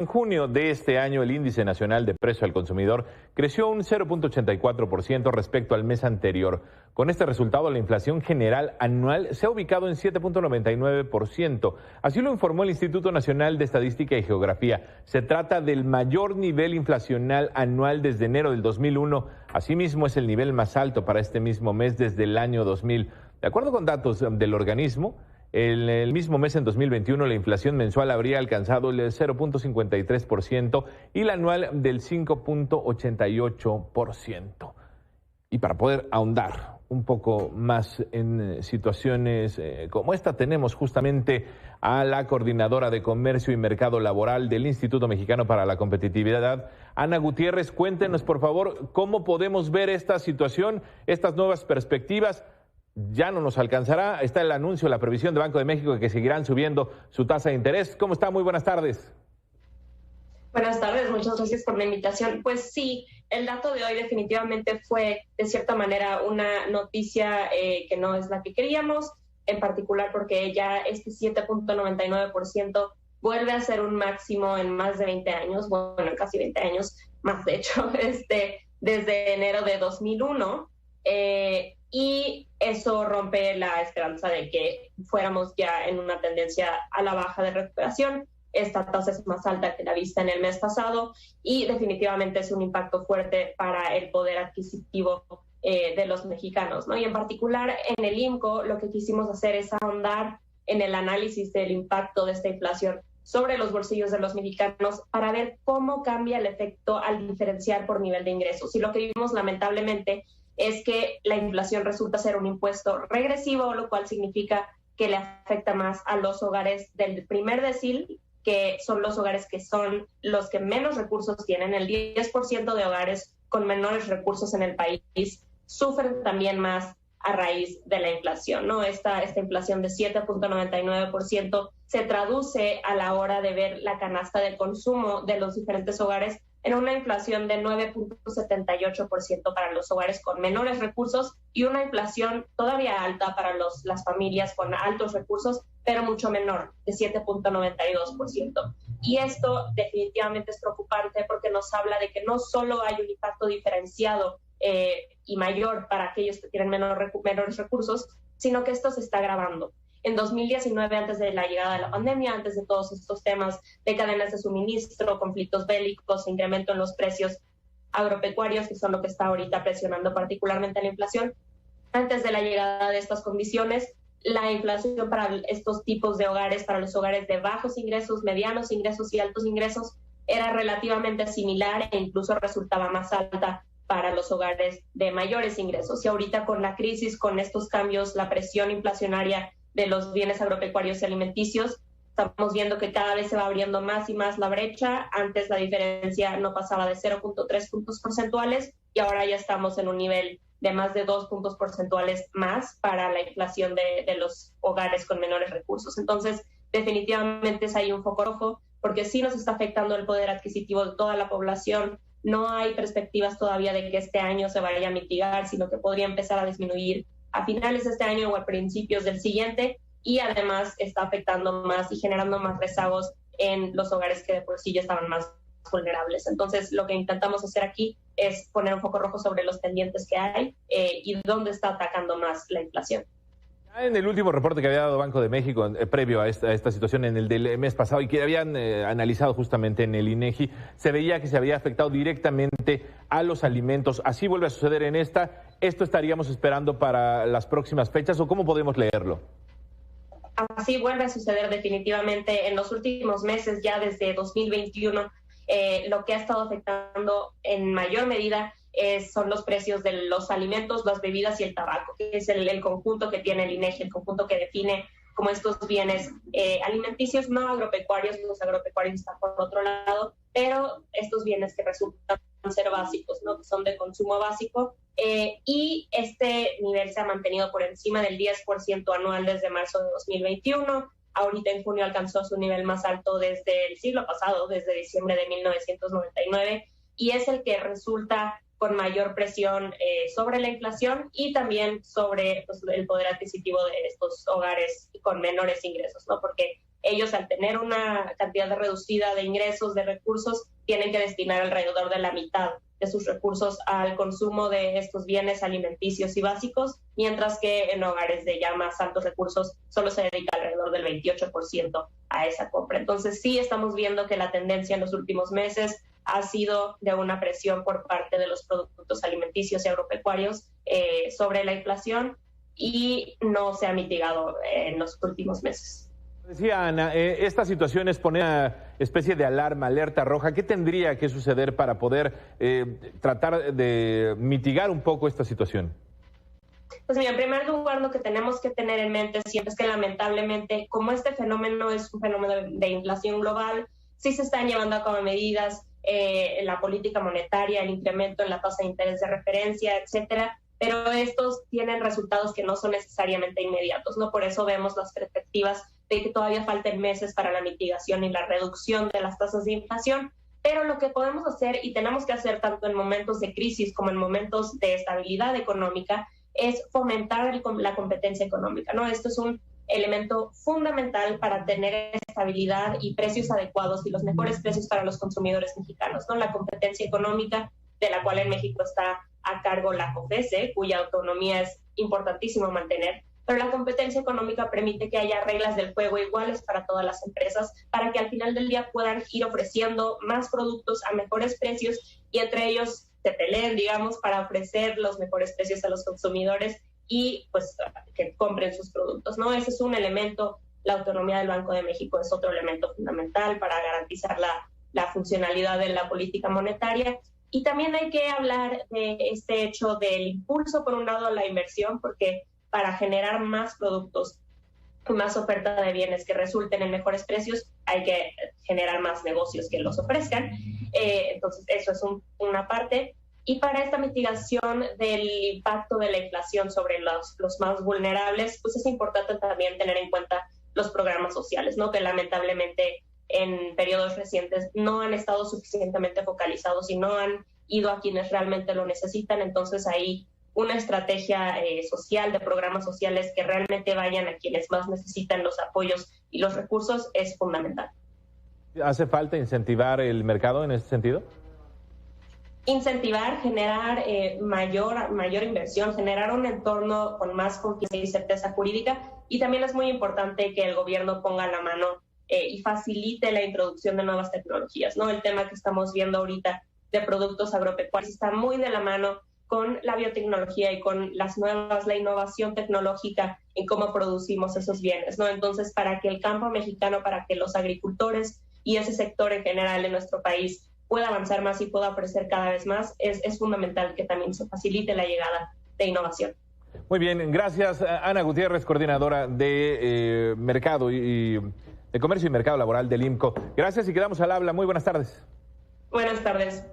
En junio de este año, el índice nacional de precio al consumidor creció un 0.84% respecto al mes anterior. Con este resultado, la inflación general anual se ha ubicado en 7.99%. Así lo informó el Instituto Nacional de Estadística y Geografía. Se trata del mayor nivel inflacional anual desde enero del 2001. Asimismo, es el nivel más alto para este mismo mes desde el año 2000. De acuerdo con datos del organismo, en el mismo mes, en 2021, la inflación mensual habría alcanzado el 0.53% y la anual del 5.88%. Y para poder ahondar un poco más en situaciones como esta, tenemos justamente a la coordinadora de Comercio y Mercado Laboral del Instituto Mexicano para la Competitividad, Ana Gutiérrez. Cuéntenos, por favor, cómo podemos ver esta situación, estas nuevas perspectivas. Ya no nos alcanzará. Está el anuncio, la previsión de Banco de México de que seguirán subiendo su tasa de interés. ¿Cómo está? Muy buenas tardes. Buenas tardes, muchas gracias por la invitación. Pues sí, el dato de hoy definitivamente fue, de cierta manera, una noticia que no es la que queríamos, en particular porque ya este 7.99% vuelve a ser un máximo en más de 20 años, bueno, casi 20 años más, de hecho, desde enero de 2001. Y eso rompe la esperanza de que fuéramos ya en una tendencia a la baja de recuperación. Esta tasa es más alta que la vista en el mes pasado y definitivamente es un impacto fuerte para el poder adquisitivo de los mexicanos, ¿no? Y en particular en el IMCO lo que quisimos hacer es ahondar en el análisis del impacto de esta inflación sobre los bolsillos de los mexicanos para ver cómo cambia el efecto al diferenciar por nivel de ingresos. Y lo que vimos lamentablemente es que la inflación resulta ser un impuesto regresivo, lo cual significa que le afecta más a los hogares del primer decil, que son los hogares que son los que menos recursos tienen. El 10% de hogares con menores recursos en el país sufren también más a raíz de la inflación, ¿no? Esta inflación de 7.99% se traduce a la hora de ver la canasta de consumo de los diferentes hogares en una inflación de 9.78% para los hogares con menores recursos y una inflación todavía alta para las familias con altos recursos, pero mucho menor, de 7.92%. Y esto definitivamente es preocupante porque nos habla de que no solo hay un impacto diferenciado y mayor para aquellos que tienen menores recursos, sino que esto se está agravando. En 2019, antes de la llegada de la pandemia, antes de todos estos temas de cadenas de suministro, conflictos bélicos, incremento en los precios agropecuarios, que son lo que está ahorita presionando particularmente la inflación, antes de la llegada de estas condiciones, la inflación para estos tipos de hogares, para los hogares de bajos ingresos, medianos ingresos y altos ingresos, era relativamente similar e incluso resultaba más alta para los hogares de mayores ingresos. Y ahorita con la crisis, con estos cambios, la presión inflacionaria de los bienes agropecuarios y alimenticios, estamos viendo que cada vez se va abriendo más y más la brecha. Antes la diferencia no pasaba de 0.3 puntos porcentuales y ahora ya estamos en un nivel de más de 2 puntos porcentuales más para la inflación de los hogares con menores recursos. Entonces, definitivamente es ahí un foco rojo, porque sí nos está afectando el poder adquisitivo de toda la población. No hay perspectivas todavía de que este año se vaya a mitigar, sino que podría empezar a disminuir a finales de este año o a principios del siguiente, y además está afectando más y generando más rezagos en los hogares que de por sí ya estaban más vulnerables. Entonces, lo que intentamos hacer aquí es poner un foco rojo sobre los pendientes que hay y dónde está atacando más la inflación. En el último reporte que había dado Banco de México previo a esta situación, en el del mes pasado, y que habían analizado justamente en el INEGI, se veía que se había afectado directamente a los alimentos. ¿Así vuelve a suceder en esta? ¿Esto estaríamos esperando para las próximas fechas o cómo podemos leerlo? Así vuelve a suceder definitivamente en los últimos meses, ya desde 2021. Lo que ha estado afectando en mayor medida son los precios de los alimentos, las bebidas y el tabaco, que es el conjunto que tiene el INEGI, el conjunto que define como estos bienes alimenticios, no agropecuarios. Los agropecuarios están por otro lado, pero estos bienes que resultan ser básicos, ¿no? Que son de consumo básico, y este nivel se ha mantenido por encima del 10% anual desde marzo de 2021. Ahorita en junio alcanzó su nivel más alto desde el siglo pasado, desde diciembre de 1999, y es el que resulta con mayor presión sobre la inflación y también sobre el poder adquisitivo de estos hogares con menores ingresos, ¿no? Porque ellos, al tener una cantidad reducida de ingresos, de recursos, tienen que destinar alrededor de la mitad de sus recursos al consumo de estos bienes alimenticios y básicos, mientras que en hogares de ya más altos recursos solo se dedica alrededor del 28% a esa compra. Entonces sí estamos viendo que la tendencia en los últimos meses ha sido de una presión por parte de los productos alimenticios y agropecuarios sobre la inflación, y no se ha mitigado en los últimos meses. Decía Ana, esta situación es poner una especie de alarma, alerta roja. ¿Qué tendría que suceder para poder tratar de mitigar un poco esta situación? Pues mira, en primer lugar, lo que tenemos que tener en mente siempre es que lamentablemente, como este fenómeno es un fenómeno de inflación global, sí se están llevando a cabo medidas en la política monetaria, el incremento en la tasa de interés de referencia, etcétera, pero estos tienen resultados que no son necesariamente inmediatos, ¿no? Por eso vemos las perspectivas de que todavía falten meses para la mitigación y la reducción de las tasas de inflación, pero lo que podemos hacer y tenemos que hacer tanto en momentos de crisis como en momentos de estabilidad económica es fomentar la competencia económica, ¿no? Esto es un elemento fundamental para tener estabilidad y precios adecuados y los mejores precios para los consumidores mexicanos, ¿no? La competencia económica, de la cual en México está a cargo la COFESE, cuya autonomía es importantísimo mantener, pero la competencia económica permite que haya reglas del juego iguales para todas las empresas, para que al final del día puedan ir ofreciendo más productos a mejores precios y entre ellos se peleen, digamos, para ofrecer los mejores precios a los consumidores y pues que compren sus productos, ¿no? Ese es un elemento. La autonomía del Banco de México es otro elemento fundamental para garantizar la funcionalidad de la política monetaria. Y también hay que hablar de este hecho del impulso, por un lado, a la inversión, porque para generar más productos, más oferta de bienes que resulten en mejores precios, hay que generar más negocios que los ofrezcan. Entonces, eso es una parte. Y para esta mitigación del impacto de la inflación sobre los más vulnerables, pues es importante también tener en cuenta los programas sociales, ¿no? Que lamentablemente en periodos recientes no han estado suficientemente focalizados y no han ido a quienes realmente lo necesitan. Entonces ahí una estrategia social, de programas sociales que realmente vayan a quienes más necesitan los apoyos y los recursos es fundamental. ¿Hace falta incentivar el mercado en ese sentido? Incentivar, generar mayor inversión, generar un entorno con más confianza y certeza jurídica, y también es muy importante que el gobierno ponga la mano y facilite la introducción de nuevas tecnologías, ¿no? El tema que estamos viendo ahorita de productos agropecuarios está muy de la mano con la biotecnología y con la innovación tecnológica en cómo producimos esos bienes, ¿no? Entonces, para que el campo mexicano, para que los agricultores y ese sector en general de nuestro país pueda avanzar más y pueda ofrecer cada vez más, es fundamental que también se facilite la llegada de innovación. Muy bien, gracias Ana Gutiérrez, coordinadora de Mercado y de Comercio y Mercado Laboral del IMCO. Gracias y quedamos al habla. Muy buenas tardes. Buenas tardes.